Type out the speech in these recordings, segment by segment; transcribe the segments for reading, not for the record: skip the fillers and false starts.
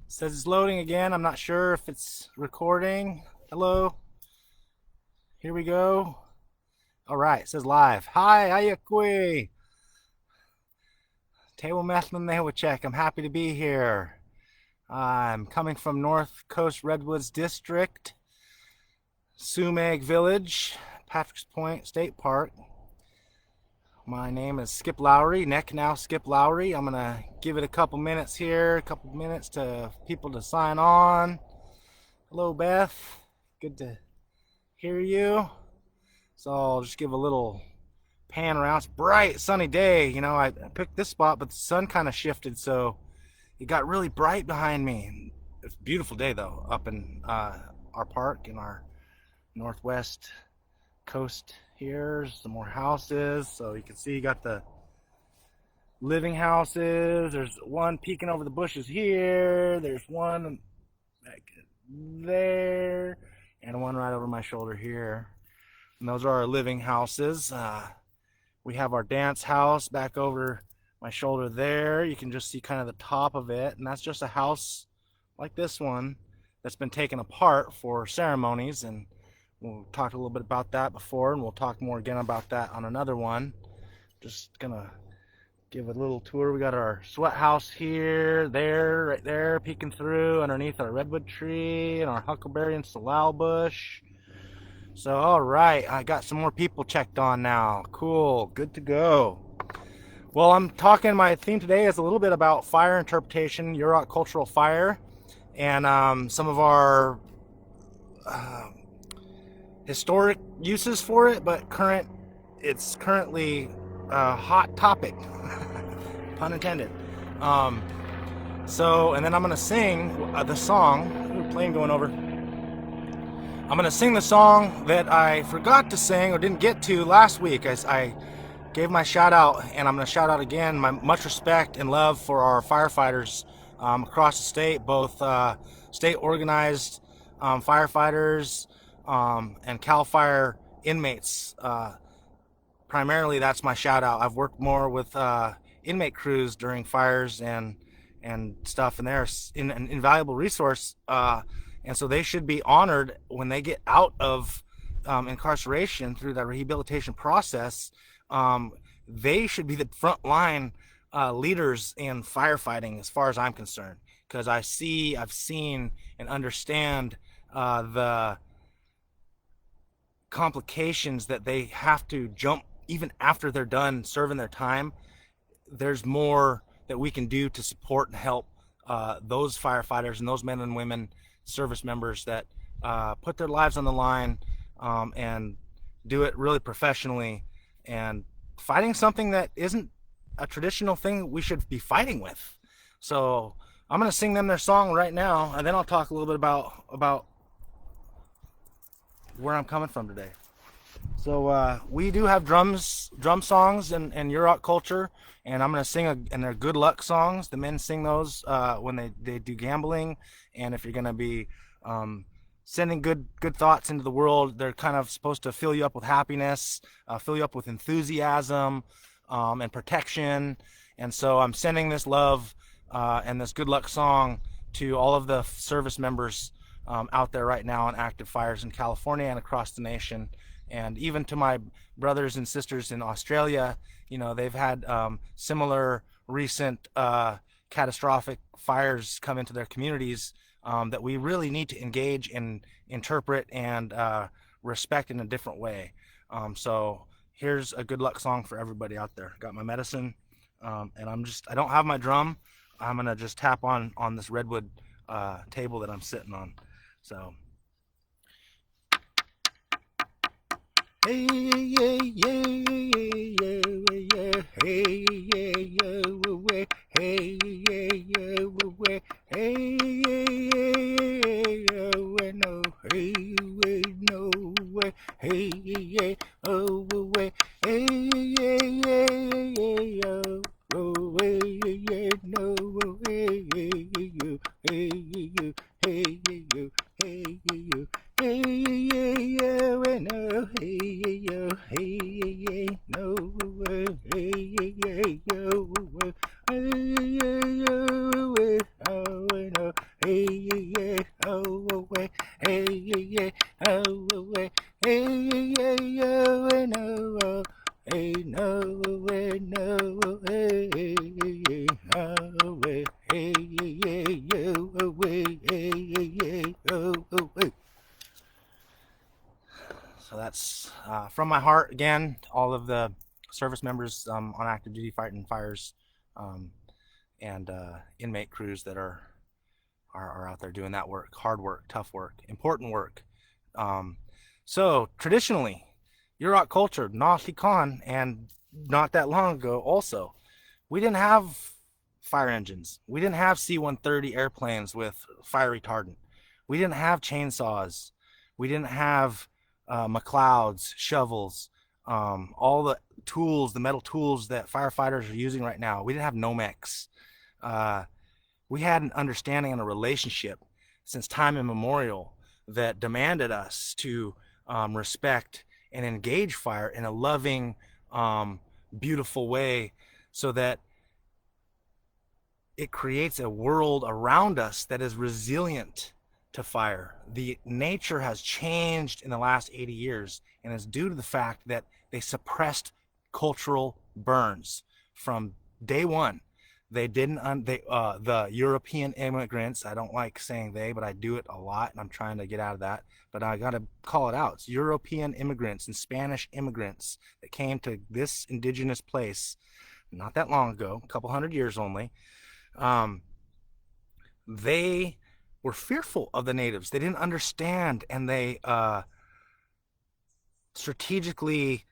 Says it's loading again. I'm not sure if it's recording. Hello. Here we go. All right. It says live. Hi, Ayakui. Table Methlin check. I'm happy to be here. I'm coming from North Coast Redwoods District, Sumag Village, Patrick's Point State Park. My name is Skip Lowry, Neck Now Skip Lowry. I'm gonna give it a couple minutes here, a couple minutes to people to sign on. Hello, Beth. Good to hear you. So I'll just give a little pan around. It's a bright, sunny day. You know, I picked this spot, but the sun kind of shifted, so it got really bright behind me. It's a beautiful day, though, up in our park in our northwest coast here. Some more houses, so you can see you got the living houses. There's one peeking over the bushes here. There's one back there, and one right over my shoulder here. And those are our living houses. We have our dance house back over my shoulder there. You can just see kind of the top of it, and that's just a house like this one that's been taken apart for ceremonies, and we'll talk a little bit about that before, and we'll talk more again about that on another one. Just gonna give a little tour. We got our sweat house here, there, right there, peeking through underneath our redwood tree and our huckleberry and salal bush. So, all right, I got some more people checked on now. Cool, good to go. Well, my theme today is a little bit about fire interpretation, Yurok cultural fire, and some of our historic uses for it, but it's currently a hot topic, pun intended. And then I'm gonna sing the song. Plane going over. I'm gonna sing the song that I forgot to sing or didn't get to last week. I gave my shout out, and I'm gonna shout out again my much respect and love for our firefighters across the state, both state organized firefighters and CAL FIRE inmates. Primarily, that's my shout out. I've worked more with inmate crews during fires and stuff, and they're an invaluable resource. And so they should be honored when they get out of incarceration through that rehabilitation process. They should be the frontline leaders in firefighting, as far as I'm concerned, because I've seen, and understand the complications that they have to jump even after they're done serving their time. There's more that we can do to support and help those firefighters and those men and women, service members that put their lives on the line and do it really professionally, and fighting something that isn't a traditional thing we should be fighting with. So I'm going to sing them their song right now, and then I'll talk a little bit about where I'm coming from today. So we do have drum songs and Yurok culture, and I'm going to sing and they're Goodluck songs. The men sing those when they do gambling, and if you're going to be sending good thoughts into the world, they're kind of supposed to fill you up with happiness, fill you up with enthusiasm and protection. And so I'm sending this love and this Goodluck song to all of the service members out there right now on active fires in California and across the nation, and even to my brothers and sisters in Australia. You know, they've had similar recent catastrophic fires come into their communities that we really need to engage and interpret and respect in a different way. So here's a Goodluck song for everybody out there. Got my medicine, and I don't have my drum. I'm gonna just tap on this redwood table that I'm sitting on. So hey yeah yeah yeah yeah hey yeah yeah hey yeah yeah hey yeah no hey no hey yeah oh hey yeah yeah oh yeah no hey you hey you hey you hey you hey yeah no hey you hey no hey yeah yo hey yeah oh no no way, no way, no way, no way. So that's from my heart again to all of the service members on active duty fighting fires, and inmate crews that are out there doing that work, hard work, tough work, important work. So traditionally, Yurok culture, Nautikan, and not that long ago also, we didn't have fire engines. We didn't have C-130 airplanes with fire retardant. We didn't have chainsaws. We didn't have McLeods, shovels, all the tools, the metal tools that firefighters are using right now. We didn't have Nomex. We had an understanding and a relationship since time immemorial that demanded us to respect and engage fire in a loving, beautiful way, so that it creates a world around us that is resilient to fire. The nature has changed in the last 80 years, and it's due to the fact that they suppressed cultural burns from day one. They didn't, the European immigrants, I don't like saying they, but I do it a lot, and I'm trying to get out of that, but I got to call it out. It's European immigrants and Spanish immigrants that came to this indigenous place not that long ago, a couple hundred years only. They were fearful of the natives. They didn't understand, and they strategically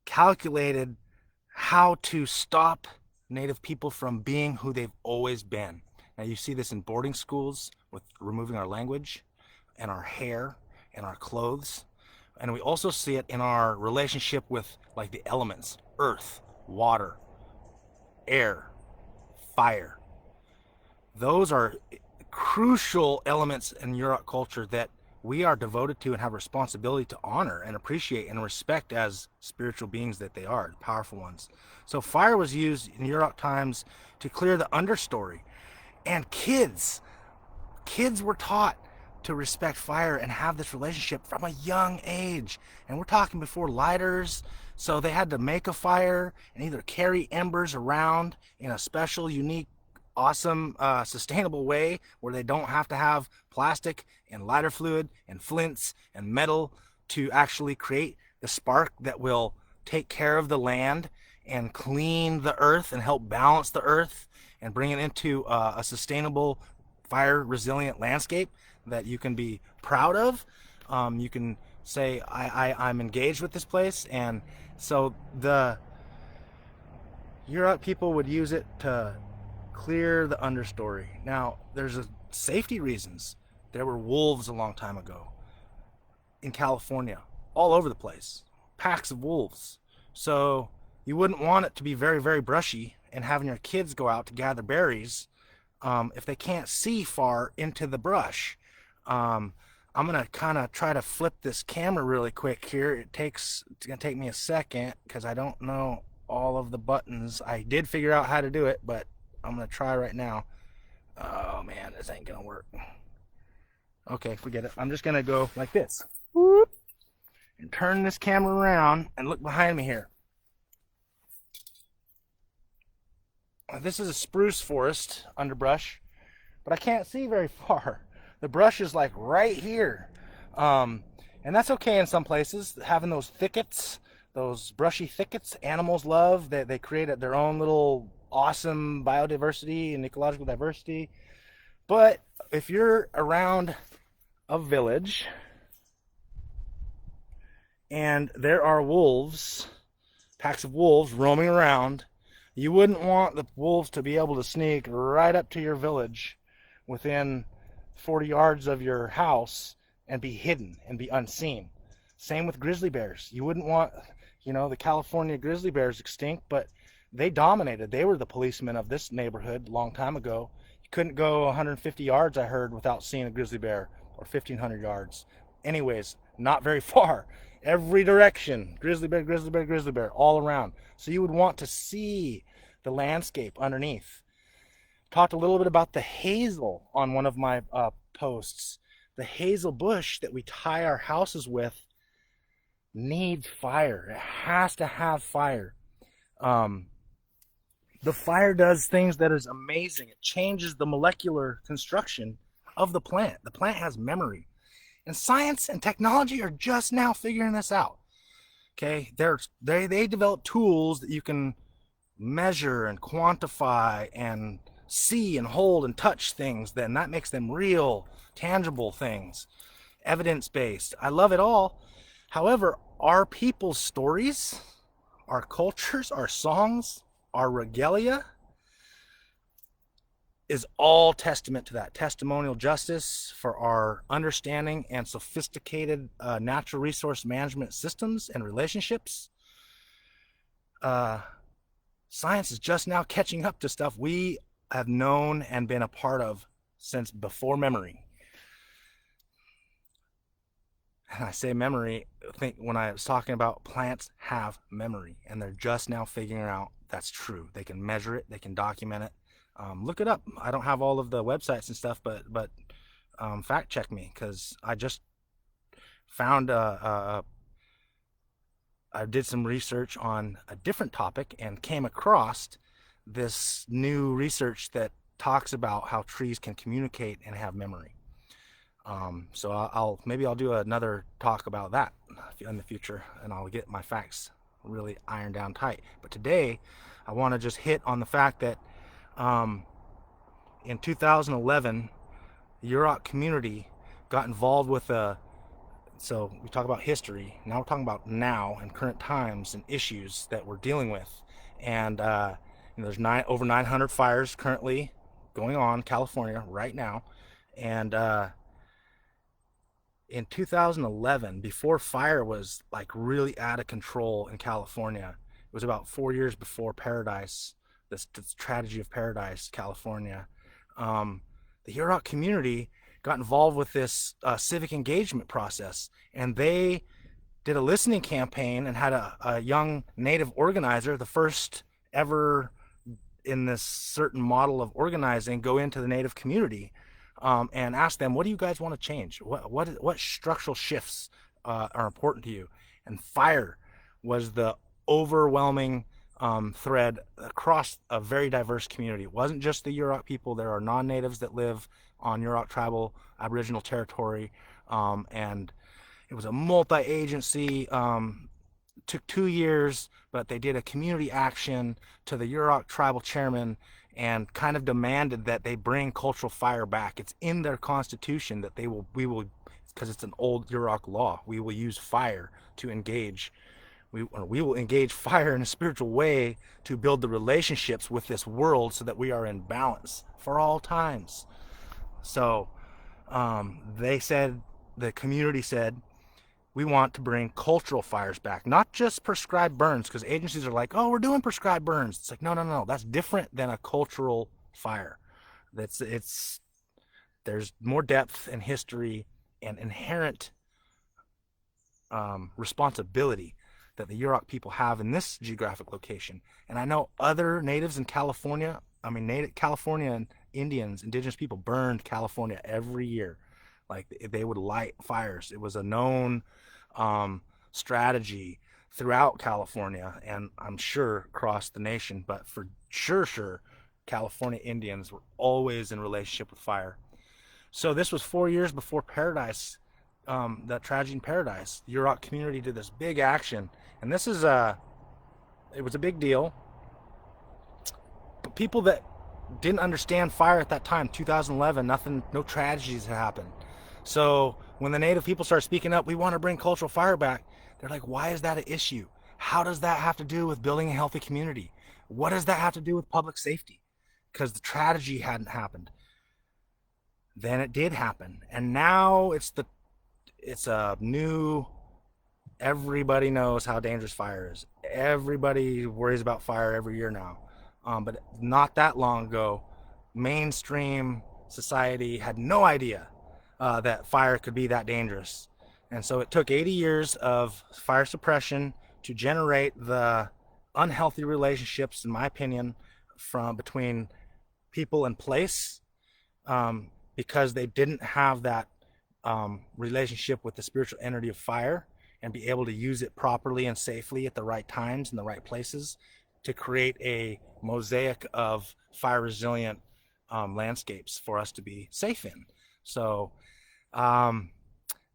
calculated how to stop Native people from being who they've always been. Now you see this in boarding schools with removing our language and our hair and our clothes. And we also see it in our relationship with like the elements, earth, water, air, fire. Those are crucial elements in Yurok culture that we are devoted to and have responsibility to honor and appreciate and respect as spiritual beings that they are, the powerful ones. So fire was used in Yurok times to clear the understory. And kids were taught to respect fire and have this relationship from a young age. And we're talking before lighters, so they had to make a fire and either carry embers around in a special, unique, awesome, sustainable way where they don't have to have plastic and lighter fluid and flints and metal to actually create the spark that will take care of the land and clean the earth and help balance the earth and bring it into a sustainable, fire resilient landscape that you can be proud of. You can say, I'm engaged with this place. And so the Yurok people would use it to clear the understory. Now, there's safety reasons. There were wolves a long time ago in California, all over the place, packs of wolves. So you wouldn't want it to be very, very brushy and having your kids go out to gather berries if they can't see far into the brush. I'm gonna kind of try to flip this camera really quick here. It's gonna take me a second because I don't know all of the buttons. I did figure out how to do it, but I'm gonna try right now. Oh man, this ain't gonna work. Okay, forget it. I'm just gonna go like this. Whoop, and turn this camera around and look behind me here. This is a spruce forest underbrush, but I can't see very far. The brush is like right here. And that's okay in some places, having those thickets, those brushy thickets, animals love. They create their own little awesome biodiversity and ecological diversity. But if you're around a village and there are wolves, packs of wolves roaming around, you wouldn't want the wolves to be able to sneak right up to your village within 40 yards of your house and be hidden and be unseen. Same with grizzly bears. You wouldn't want, the California grizzly bears extinct, but they dominated. They were the policemen of this neighborhood a long time ago. You couldn't go 150 yards, I heard, without seeing a grizzly bear, or 1,500 yards. Anyways, not very far. Every direction, grizzly bear, grizzly bear, grizzly bear, all around. So you would want to see the landscape underneath. Talked a little bit about the hazel on one of my posts. The hazel bush that we tie our houses with needs fire. It has to have fire. Um, the fire does things that is amazing. It changes the molecular construction of the plant. The plant has memory. And science and technology are just now figuring this out. Okay, they develop tools that you can measure and quantify and see and hold and touch things. Then that makes them real, tangible things, evidence based. I love it all. However, our people's stories, our cultures, our songs, our regalia is all testament to that. Testimonial justice for our understanding and sophisticated natural resource management systems and relationships. Science is just now catching up to stuff we have known and been a part of since before memory. And I say memory, I think when I was talking about plants have memory, and they're just now figuring out that's true. They can measure it, they can document it. Look it up. I don't have all of the websites and stuff, but fact check me, because I just found I did some research on a different topic and came across this new research that talks about how trees can communicate and have memory. So maybe I'll do another talk about that in the future, and I'll get my facts really ironed down tight. But today, I want to just hit on the fact that in 2011, the Yurok community got involved with a. So we talk about history. Now we're talking about now and current times and issues that we're dealing with. And there's over 900 fires currently going on in California right now. And in 2011, before fire was like really out of control in California, it was about 4 years before Paradise, this tragedy of Paradise, California. The Yurok community got involved with this civic engagement process, and they did a listening campaign and had a young native organizer, the first ever in this certain model of organizing, go into the native community and ask them, what do you guys want to change? What structural shifts are important to you? And fire was the overwhelming thread across a very diverse community. It wasn't just the Yurok people. There are non-natives that live on Yurok tribal Aboriginal territory, and it was a multi-agency. Took 2 years, but they did a community action to the Yurok tribal chairman and kind of demanded that they bring cultural fire back. It's in their constitution that we will, because it's an old Yurok law, we will use fire to engage. We will engage fire in a spiritual way to build the relationships with this world so that we are in balance for all times. So the community said, we want to bring cultural fires back, not just prescribed burns, because agencies are like, oh, we're doing prescribed burns. It's like, no, that's different than a cultural fire. There's more depth and history and inherent responsibility that the Yurok people have in this geographic location. And I know other natives in California, California and Indians, indigenous people burned California every year. Like they would light fires. It was a known strategy throughout California, and I'm sure across the nation, but for sure, California Indians were always in relationship with fire. So this was 4 years before Paradise, that tragedy in Paradise. The Yurok community did this big action, and it was a big deal. But people that didn't understand fire at that time, 2011, no tragedies had happened. So when the native people start speaking up, we want to bring cultural fire back, they're like, why is that an issue? How does that have to do with building a healthy community? What does that have to do with public safety? Because the tragedy hadn't happened. Then it did happen. And now it's a new, everybody knows how dangerous fire is. Everybody worries about fire every year now. But not that long ago, mainstream society had no idea that fire could be that dangerous. And so it took 80 years of fire suppression to generate the unhealthy relationships, in my opinion, between people and place, because they didn't have that relationship with the spiritual entity of fire. and be able to use it properly and safely at the right times and the right places to create a mosaic of fire resilient landscapes for us to be safe in. So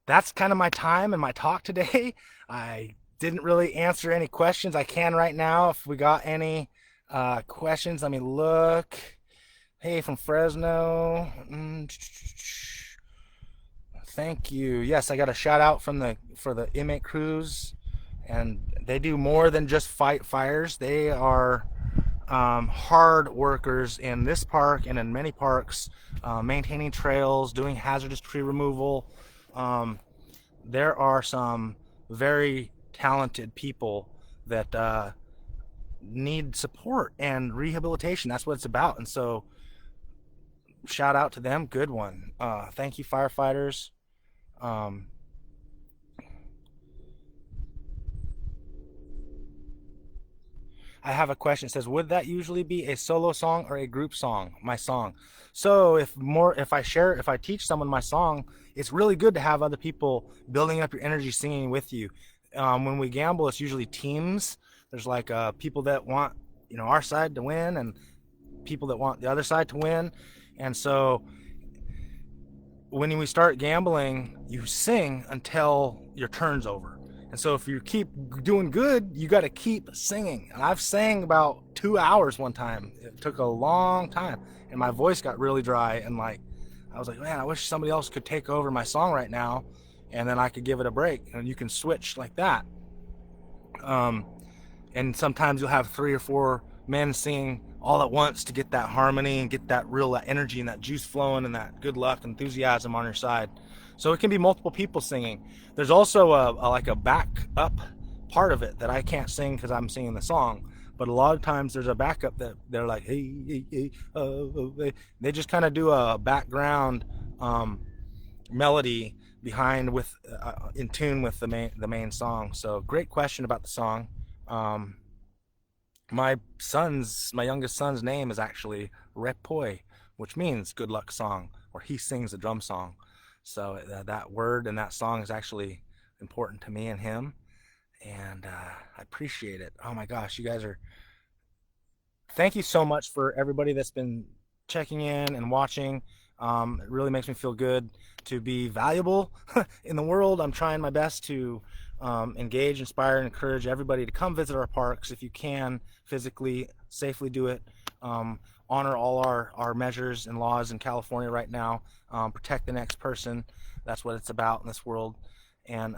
that's kind of my time and my talk today. I didn't really answer any questions. I can right now if we got any questions. Let me look. Hey, from Fresno. Thank you. Yes, I got a shout out from the inmate crews, and they do more than just fight fires. They are hard workers in this park and in many parks, maintaining trails, doing hazardous tree removal. There are some very talented people that need support and rehabilitation. That's what it's about. And so shout out to them. Good one. Thank you, firefighters. I have a question. It says, would that usually be a solo song or a group song? My song. So if I teach someone my song, it's really good to have other people building up your energy, singing with you. When we gamble, it's usually teams. There's like people that want our side to win and people that want the other side to win, and so when we start gambling, you sing until your turn's over. And so if you keep doing good, you got to keep singing. And I've sang about 2 hours one time. It took a long time, and my voice got really dry. And I was like, man, I wish somebody else could take over my song right now, and then I could give it a break. And you can switch like that. And sometimes you'll have 3 or 4 men singing all at once to get that harmony and get that energy and that juice flowing and that good luck, enthusiasm on your side. So it can be multiple people singing. There's also like a back up part of it that I can't sing because I'm singing the song. But a lot of times there's a backup that they're like, hey, hey, hey, hey. They just kind of do a background melody behind with in tune with the main song. So great question about the song. My youngest son's name is actually Repoy, which means good luck song, or he sings a drum song. So that word and that song is actually important to me and him, and I appreciate it. Oh my gosh, you guys are, thank you so much for everybody that's been checking in and watching. It really makes me feel good to be valuable in the world. I'm trying my best to engage, inspire, and encourage everybody to come visit our parks if you can, physically, safely do it. Honor all our measures and laws in California right now. Protect the next person. That's what it's about in this world. And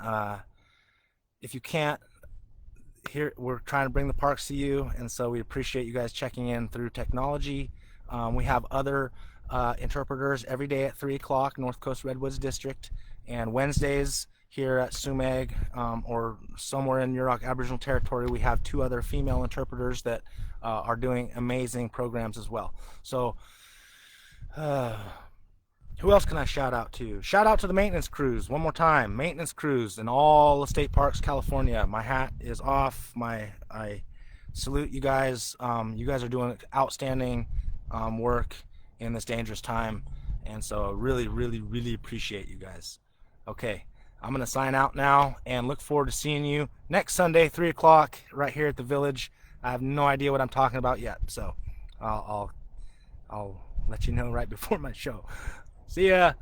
if you can't, here we're trying to bring the parks to you, and so we appreciate you guys checking in through technology. We have other interpreters every day at 3 o'clock, North Coast Redwoods District, and Wednesdays here at Sumag or somewhere in Yurok Aboriginal Territory, we have 2 other female interpreters that are doing amazing programs as well. So who else can I shout out to? Shout out to the maintenance crews one more time. Maintenance crews in all the state parks, California. My hat is off. I salute you guys. You guys are doing outstanding work in this dangerous time, and so really, really, really appreciate you guys. Okay, I'm gonna sign out now and look forward to seeing you next Sunday, 3 o'clock, right here at the village. I have no idea what I'm talking about yet, so I'll let you know right before my show. See ya.